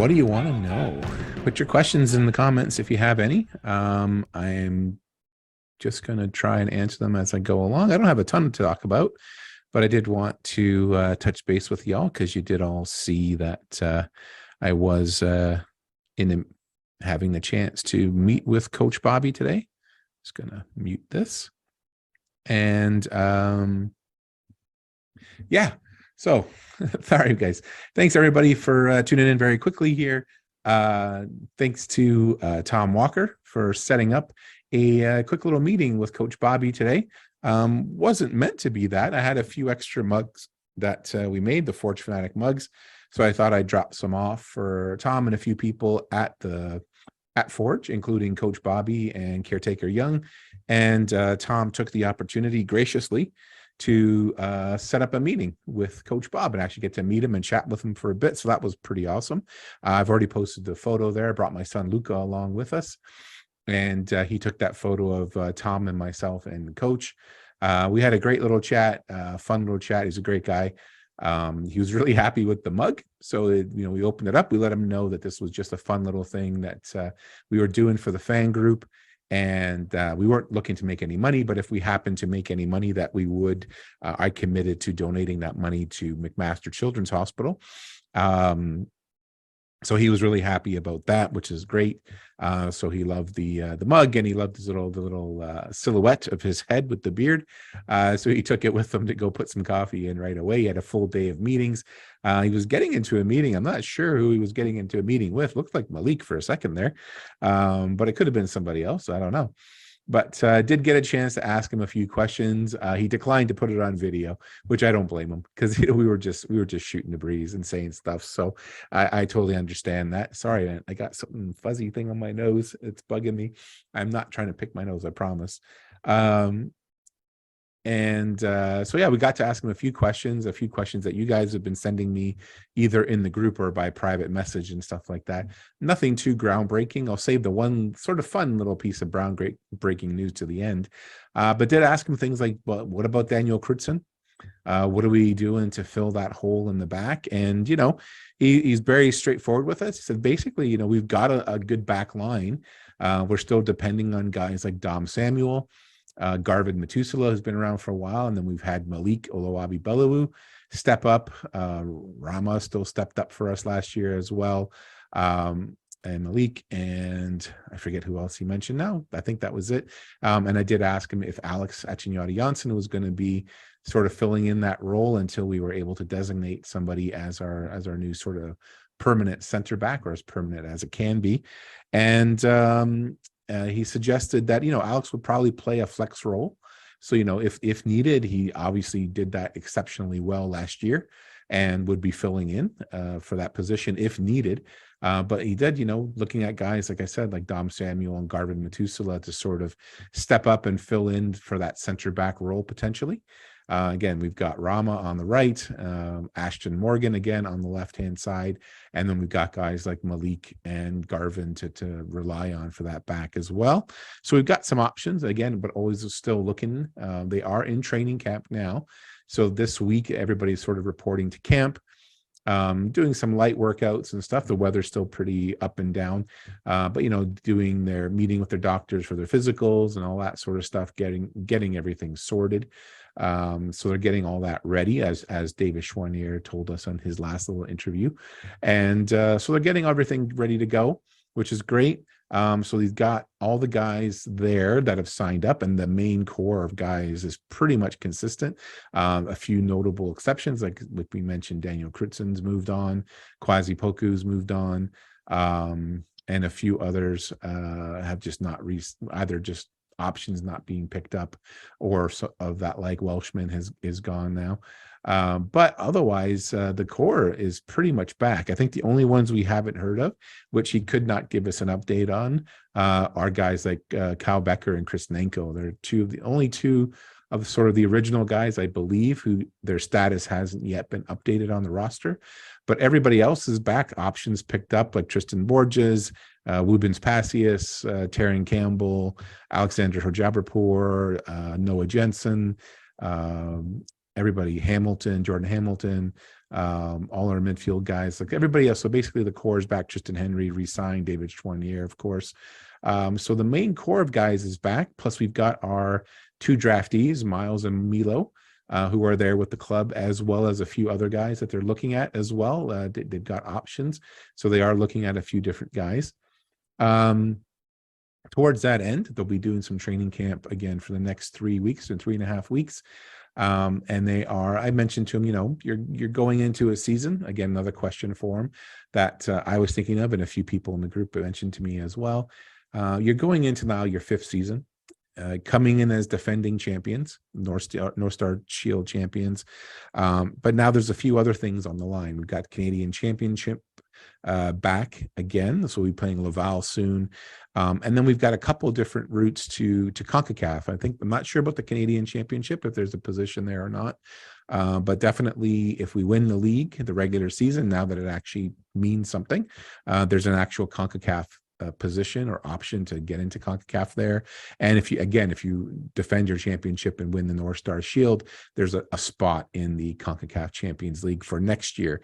What do you want to know? Put your questions in the comments if you have any. I'm just going to try and answer them as I go along. I don't have a ton to talk about, but I did want to touch base with y'all because you did all see that I was in having the chance to meet with Coach Bobby today. Just going to mute this. And yeah, so sorry, guys. Thanks, everybody, for tuning in very quickly here. Thanks to Tom Walker for setting up a quick little meeting with Coach Bobby today. Wasn't meant to be that. I had a few extra mugs that we made, the Forge Fanatic mugs. So I thought I'd drop some off for Tom and a few people at Forge, including Coach Bobby and Caretaker Young. And Tom took the opportunity graciously to set up a meeting with Coach Bob and actually get to meet him and chat with him for a bit. So that was pretty awesome. I've already posted the photo there. I brought my son Luca along with us. And he took that photo of Tom and myself and Coach. We had a great little chat, fun little chat. He's a great guy. He was really happy with the mug. So, we opened it up. We let him know that this was just a fun little thing that we were doing for the fan group. And we weren't looking to make any money, but if we happened to make any money that we would, I committed to donating that money to McMaster Children's Hospital. So he was really happy about that, which is great. So he loved the mug, and he loved his little silhouette of his head with the beard. So he took it with him to go put some coffee in right away. He had a full day of meetings. He was getting into a meeting. I'm not sure who he was getting into a meeting with. Looked like Malik for a second there, but it could have been somebody else. I don't know. But did get a chance to ask him a few questions. He declined to put it on video, which I don't blame him, because we were just shooting the breeze and saying stuff. So I totally understand that. Sorry, man, I got something fuzzy thing on my nose. It's bugging me. I'm not trying to pick my nose, I promise. So yeah, we got to ask him a few questions that you guys have been sending me either in the group or by private message and stuff like that. Nothing too groundbreaking. I'll save the one sort of fun little piece of breaking news to the end. But did ask him things like, well, what about Daniel Crutzen? What are we doing to fill that hole in the back? And, he's very straightforward with us. He said, basically, we've got a good back line. We're still depending on guys like Dom Samuel. Garvin Methuselah has been around for a while, and then we've had Malik Olowabi Belawu step up. Rama still stepped up for us last year as well, and Malik, and I forget who else he mentioned now. I think that was it. And I did ask him if Alex Achinyati Janssen was going to be sort of filling in that role until we were able to designate somebody as our new sort of permanent center back, or as permanent as it can be. And he suggested that, Alex would probably play a flex role. So, if needed, he obviously did that exceptionally well last year and would be filling in for that position if needed. But he did, looking at guys, like I said, like Dom Samuel and Garvin Methuselah to sort of step up and fill in for that center back role potentially. Again, we've got Rama on the right, Ashton Morgan again on the left-hand side, and then we've got guys like Malik and Garvin to rely on for that back as well. So we've got some options again, but always still looking. They are in training camp now. So this week, everybody's sort of reporting to camp, doing some light workouts and stuff. The weather's still pretty up and down, but doing their meeting with their doctors for their physicals and all that sort of stuff, getting everything sorted. So they're getting all that ready, as David Schwarnier told us on his last little interview. And so they're getting everything ready to go, which is great. So he's got all the guys there that have signed up, and the main core of guys is pretty much consistent. A few notable exceptions, like we mentioned, Daniel Crutzen's moved on, Kwasi Poku's moved on, and a few others have just not either just options not being picked up, or of that, like Welshman is gone now. But otherwise, the core is pretty much back. I think the only ones we haven't heard of, which he could not give us an update on, are guys like Kyle Becker and Chris Nanko. They're only two of sort of the original guys, I believe, who their status hasn't yet been updated on the roster. But everybody else is back. Options picked up, like Tristan Borges, Wubens Passius, Taryn Campbell, Alexander Hojabrapur, Noah Jensen, everybody, Jordan Hamilton, all our midfield guys, like everybody else. So basically the core is back. Tristan Henry re-signed, David Choinière, of course. So the main core of guys is back. Plus we've got our 2 draftees, Miles and Milo, who are there with the club, as well as a few other guys that they're looking at as well. They've got options. So they are looking at a few different guys. Towards that end, they'll be doing some training camp again for the next 3 weeks and 3.5 weeks. And they are, I mentioned to him, you're going into a season. Again, another question for him that I was thinking of, and a few people in the group mentioned to me as well. You're going into now your 5th season, coming in as defending champions, North Star Shield champions. But now there's a few other things on the line. We've got Canadian Championship back again, so we'll be playing Laval soon, and then we've got a couple of different routes to CONCACAF. I'm not sure about the Canadian Championship, if there's a position there or not, but definitely if we win the league, the regular season, now that it actually means something, there's an actual CONCACAF position or option to get into CONCACAF there. And if you defend your championship and win the North Star Shield, there's a spot in the CONCACAF Champions League for next year.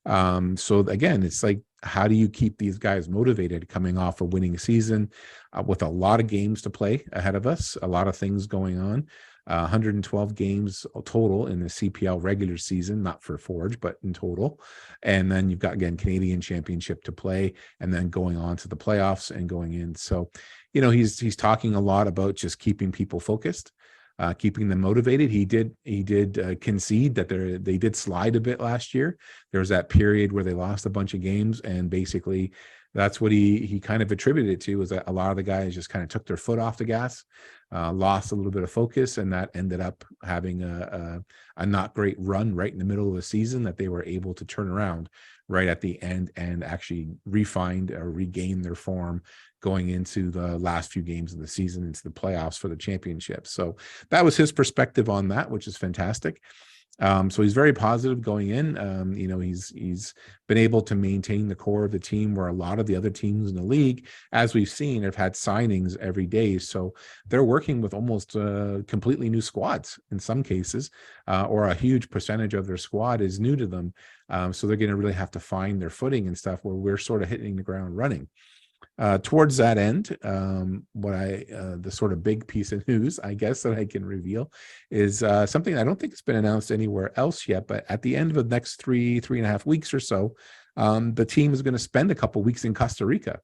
So again, it's like, how do you keep these guys motivated coming off a winning season with a lot of games to play ahead of us, a lot of things going on? 112 games total in the CPL regular season, not for Forge, but in total. And then you've got, again, Canadian Championship to play, and then going on to the playoffs and going in. So, he's talking a lot about just keeping people focused, keeping them motivated. He did concede that they did slide a bit last year. There was that period where they lost a bunch of games, and basically that's what he kind of attributed it to, was that a lot of the guys just kind of took their foot off the gas, lost a little bit of focus, and that ended up having a not great run right in the middle of the season that they were able to turn around right at the end and actually refind or regain their form going into the last few games of the season, into the playoffs for the championship. So that was his perspective on that, which is fantastic. So he's very positive going in. He's been able to maintain the core of the team, where a lot of the other teams in the league, as we've seen, have had signings every day. So they're working with almost completely new squads in some cases, or a huge percentage of their squad is new to them. So they're going to really have to find their footing and stuff, where we're sort of hitting the ground running. Towards that end, the sort of big piece of news, I guess, that I can reveal is something I don't think it's been announced anywhere else yet, but at the end of the next 3.5 weeks or so, the team is going to spend a couple weeks in Costa Rica.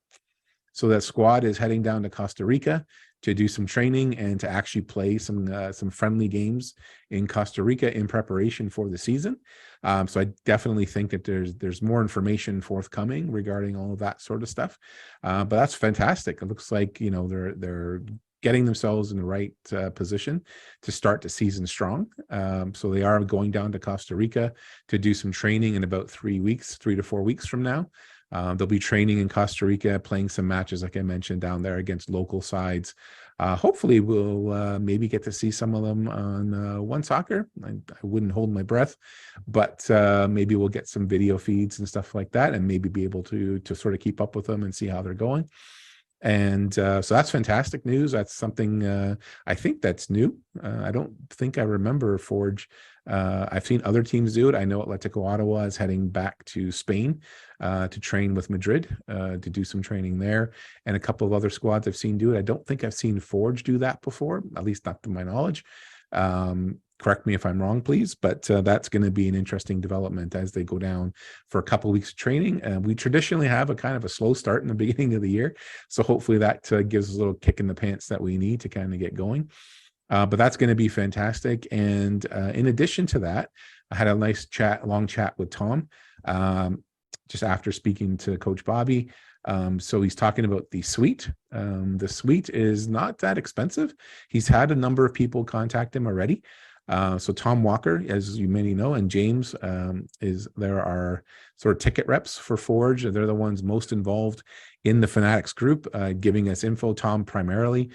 So that squad is heading down to Costa Rica to do some training and to actually play some friendly games in Costa Rica in preparation for the season. So I definitely think that there's more information forthcoming regarding all of that sort of stuff. But that's fantastic. It looks like they're getting themselves in the right position to start the season strong. So they are going down to Costa Rica to do some training in about 3 to 4 weeks from now. They'll be training in Costa Rica, playing some matches, like I mentioned, down there against local sides. Hopefully we'll maybe get to see some of them on One Soccer. I wouldn't hold my breath, but maybe we'll get some video feeds and stuff like that, and maybe be able to sort of keep up with them and see how they're going. And so that's fantastic news. That's something I think that's new. I don't think I remember Forge. I've seen other teams do it. I know Atletico Ottawa is heading back to Spain to train with Madrid, to do some training there. And a couple of other squads I've seen do it. I don't think I've seen Forge do that before, at least not to my knowledge. Correct me if I'm wrong, please, but that's going to be an interesting development as they go down for a couple of weeks of training. We traditionally have a kind of a slow start in the beginning of the year, so hopefully that gives us a little kick in the pants that we need to kind of get going. But that's going to be fantastic. And in addition to that, I had a nice long chat with Tom just after speaking to Coach Bobby. So he's talking about the suite. The suite is not that expensive. He's had a number of people contact him already. So Tom Walker, as you many know, and James there are sort of ticket reps for Forge. They're the ones most involved in the Fanatics group, giving us info. Tom primarily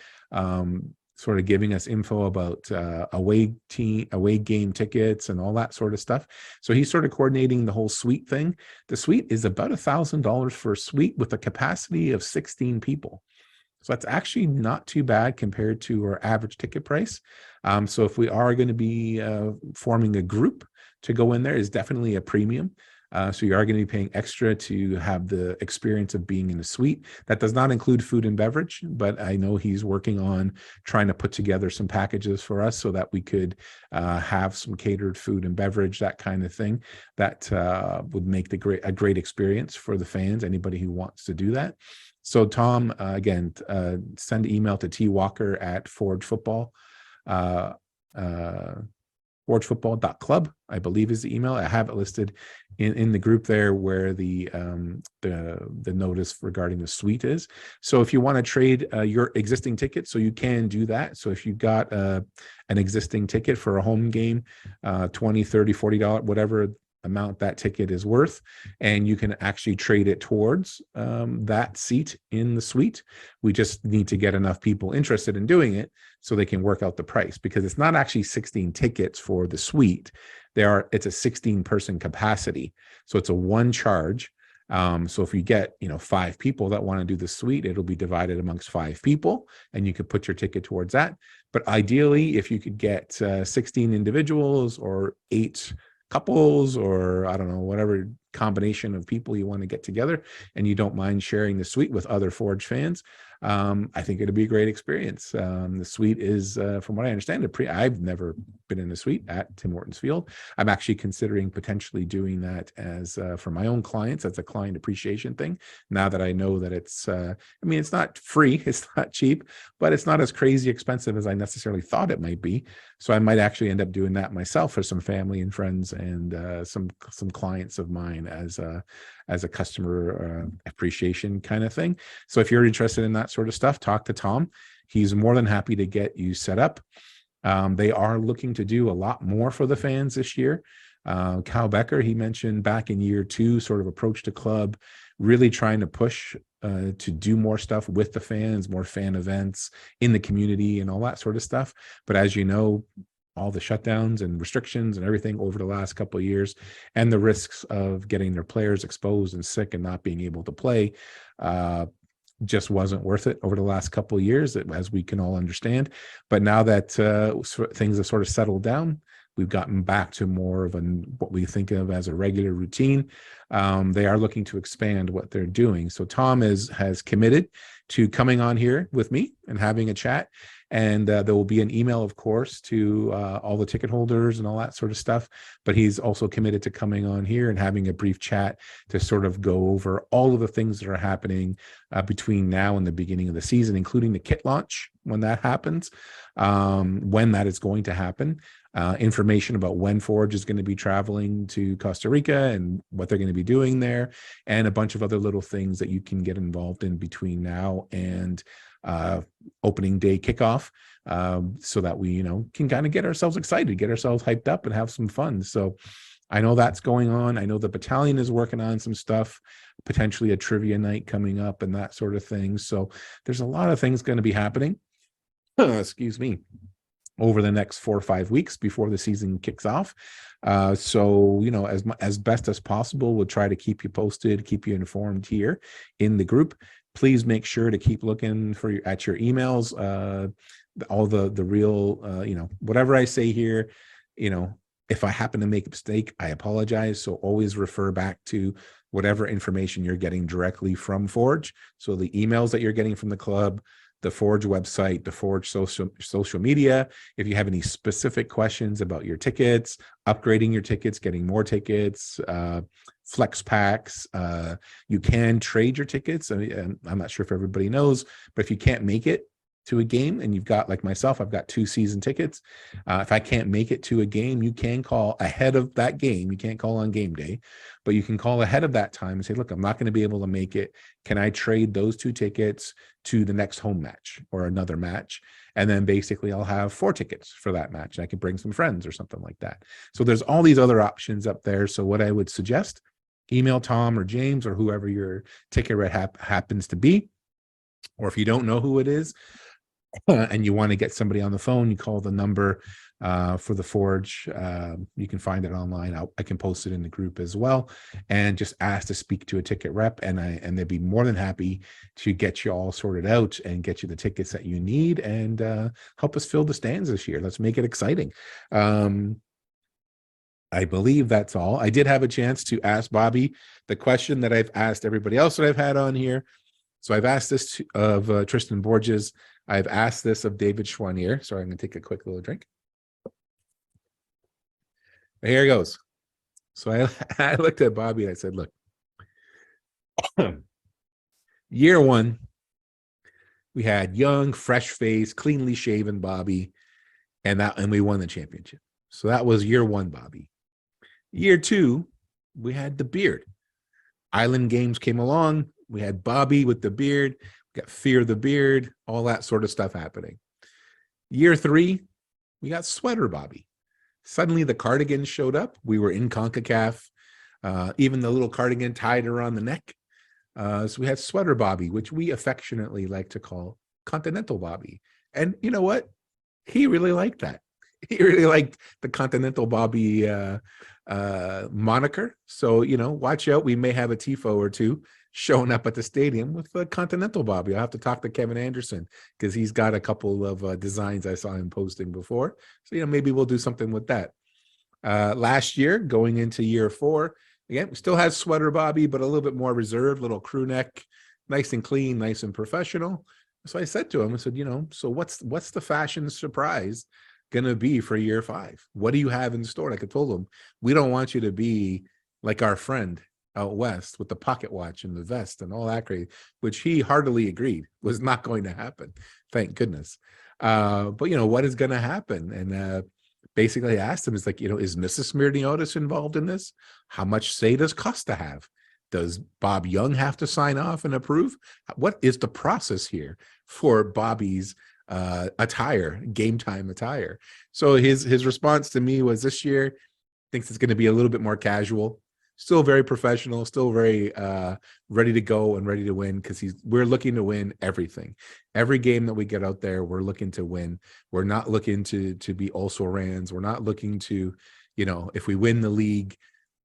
sort of giving us info about away game tickets and all that sort of stuff. So he's sort of coordinating the whole suite thing. The suite is about $1,000 for a suite with a capacity of 16 people. So that's actually not too bad compared to our average ticket price. So if we are going to be forming a group to go in there is definitely a premium. So you are going to be paying extra to have the experience of being in a suite. That does not include food and beverage, but I know he's working on trying to put together some packages for us so that we could have some catered food and beverage, that kind of thing. That would make a great experience for the fans, anybody who wants to do that. So Tom, again, send an email to twalker@forgefootball. Forgefootball.club, I believe is the email. I have it listed in the group there where the notice regarding the suite is. So if you want to trade your existing ticket, so you can do that. So if you've got an existing ticket for a home game, $20, $30, $40, whatever amount that ticket is worth, and you can actually trade it towards that seat in the suite. We just need to get enough people interested in doing it so they can work out the price, because it's not actually 16 tickets for the suite. It's a 16-person capacity, so it's a one charge. So if you get 5 people that want to do the suite, it'll be divided amongst 5 people, and you could put your ticket towards that. But ideally, if you could get 16 individuals or 8 couples, or I don't know, whatever combination of people you want to get together, and you don't mind sharing the suite with other Forge fans, I think it'd be a great experience. The suite is, from what I understand, I've never been in a suite at Tim Hortons Field. I'm actually considering potentially doing that as for my own clients, as a client appreciation thing. Now that I know that it's, it's not free, it's not cheap, but it's not as crazy expensive as I necessarily thought it might be. So I might actually end up doing that myself for some family and friends and some clients of mine as a customer appreciation kind of thing. So if you're interested in that sort of stuff, talk to Tom. He's more than happy to get you set up. They are looking to do a lot more for the fans this year. Cal Becker, he mentioned back in year 2, sort of approached the club, really trying to push to do more stuff with the fans, more fan events in the community and all that sort of stuff. But as you know, all the shutdowns and restrictions and everything over the last couple of years, and the risks of getting their players exposed and sick and not being able to play, just wasn't worth it over the last couple of years, as we can all understand. But now that things have sort of settled down, we've gotten back to more of what we think of as a regular routine. They are looking to expand what they're doing. So Tom has committed to coming on here with me and having a chat. And there will be an email, of course, to all the ticket holders and all that sort of stuff. But he's also committed to coming on here and having a brief chat to sort of go over all of the things that are happening between now and the beginning of the season, including the kit launch, when that happens, when that is going to happen. Information about when Forge is going to be traveling to Costa Rica and what they're going to be doing there, and a bunch of other little things that you can get involved in between now and opening day kickoff, so that we can kind of get ourselves excited, get ourselves hyped up, and have some fun. So I know that's going on. I know the battalion is working on some stuff, potentially a trivia night coming up and that sort of thing. So there's a lot of things going to be happening excuse me, over the next 4 or 5 weeks before the season kicks off. So, as best as possible, we'll try to keep you posted, keep you informed here in the group. Please make sure to keep looking at your emails, all the real, whatever I say here, if I happen to make a mistake, I apologize. So always refer back to whatever information you're getting directly from Forge. So the emails that you're getting from the club, the Forge website, the Forge social media. If you have any specific questions about your tickets, upgrading your tickets, getting more tickets, flex packs, you can trade your tickets. I'm not sure if everybody knows, but if you can't make it to a game and you've got, like myself, I've got 2 season tickets. If I can't make it to a game, you can call ahead of that game. You can't call on game day, but you can call ahead of that time and say, look, I'm not going to be able to make it. Can I trade those 2 tickets to the next home match or another match? And then basically I'll have 4 tickets for that match. And I can bring some friends or something like that. So there's all these other options up there. So what I would suggest, email Tom or James or whoever your ticket rep happens to be. Or if you don't know who it is, and you want to get somebody on the phone, you call the number for the Forge. You can find it online. I can post it in the group as well, and just ask to speak to a ticket rep, and they'd be more than happy to get you all sorted out and get you the tickets that you need and help us fill the stands this year. Let's make it exciting. I believe that's all. I did have a chance to ask Bobby the question that I've asked everybody else that I've had on here. So I've asked this of Tristan Borges. I've asked this of David Schwanier. Sorry, I'm going to take a quick little drink. Here it goes. So I looked at Bobby and I said, look, year one, we had young, fresh face, cleanly shaven Bobby, and we won the championship. So that was year one, Bobby. Year two, we had the beard. Island Games came along. We had Bobby with the beard. We got Fear the Beard, all that sort of stuff happening. Year three, we got Sweater Bobby. Suddenly the cardigan showed up. We were in CONCACAF. Even the little cardigan tied around the neck. So we had Sweater Bobby, which we affectionately like to call Continental Bobby. And you know what? He really liked that. He really liked the Continental Bobby moniker. So, watch out. We may have a TIFO or two showing up at the stadium with the Continental Bobby. I'll have to talk to Kevin Anderson because he's got a couple of designs I saw him posting before. So, maybe we'll do something with that. Last year, going into year four, again, we still had Sweater Bobby, but a little bit more reserved, little crew neck, nice and clean, nice and professional. So I said to him, I said, so what's the fashion surprise going to be for year five? What do you have in store? Like I told him, we don't want you to be like our friend out west with the pocket watch and the vest and all that crazy, which he heartily agreed was not going to happen. Thank goodness. But what is going to happen? And basically I asked him, is like, is Mrs. Smirniotis involved in this? How much say does Costa have? Does Bob Young have to sign off and approve? What is the process here for Bobby's attire, game time attire? So his response to me was, this year thinks it's going to be a little bit more casual, still very professional, still very ready to go and ready to win, because we're looking to win everything. Every game that we get out there, we're looking to win. We're not looking to be also rans. We're not looking to, if we win the league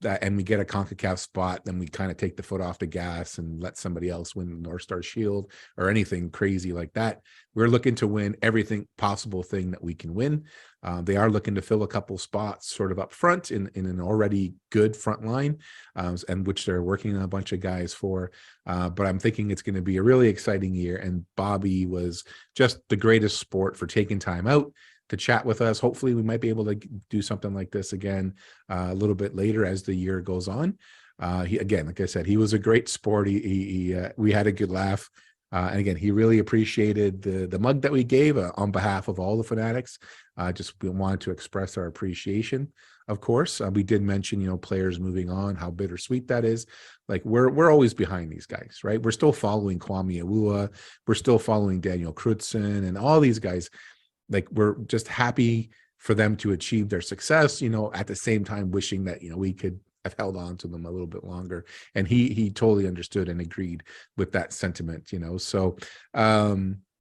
and we get a CONCACAF spot, then we kind of take the foot off the gas and let somebody else win the North Star Shield or anything crazy like that. We're looking to win everything possible thing that we can win. They are looking to fill a couple spots sort of up front in an already good front line, and which they're working on a bunch of guys for. But I'm thinking it's going to be a really exciting year. And Bobby was just the greatest sport for taking time out to chat with us. Hopefully we might be able to do something like this again a little bit later as the year goes on. He, again, like I said, he was a great sport. We had a good laugh. And again, he really appreciated the mug that we gave on behalf of all the Fanatics. We wanted to express our appreciation. Of course, we did mention, players moving on, how bittersweet that is. Like we're always behind these guys, right? We're still following Kwame Awua. We're still following Daniel Crutzen and all these guys. Like we're just happy for them to achieve their success, at the same time wishing that, we could have held on to them a little bit longer. And he totally understood and agreed with that sentiment, So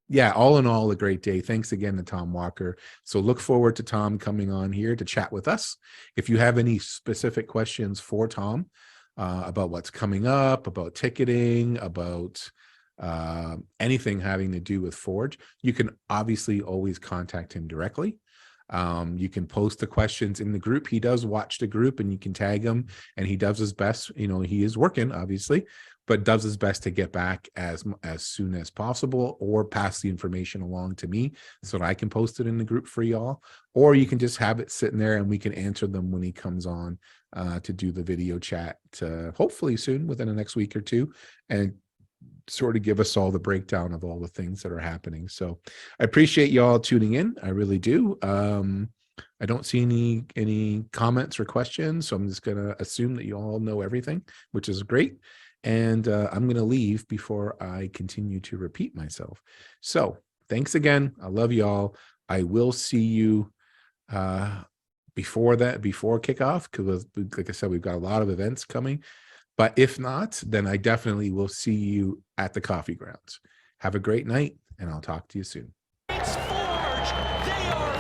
yeah, all in all, a great day. Thanks again to Tom Walker. So look forward to Tom coming on here to chat with us. If you have any specific questions for Tom about what's coming up, about ticketing, about anything having to do with Forge, you can obviously always contact him directly. You can post the questions in the group. He does watch the group and you can tag him, and he does his best. He is working obviously, but does his best to get back as soon as possible, or pass the information along to me so that I can post it in the group for y'all. Or you can just have it sitting there and we can answer them when he comes on to do the video chat, hopefully soon, within the next week or two, and sort of give us all the breakdown of all the things that are happening. So I appreciate y'all tuning in. I really do. I don't see any comments or questions, so I'm just going to assume that you all know everything, which is great. And I'm going to leave before I continue to repeat myself. So thanks again. I love y'all. I will see you before kickoff, because like I said, we've got a lot of events coming. But if not, then I definitely will see you at the coffee grounds. Have a great night, and I'll talk to you soon. It's Forge. They are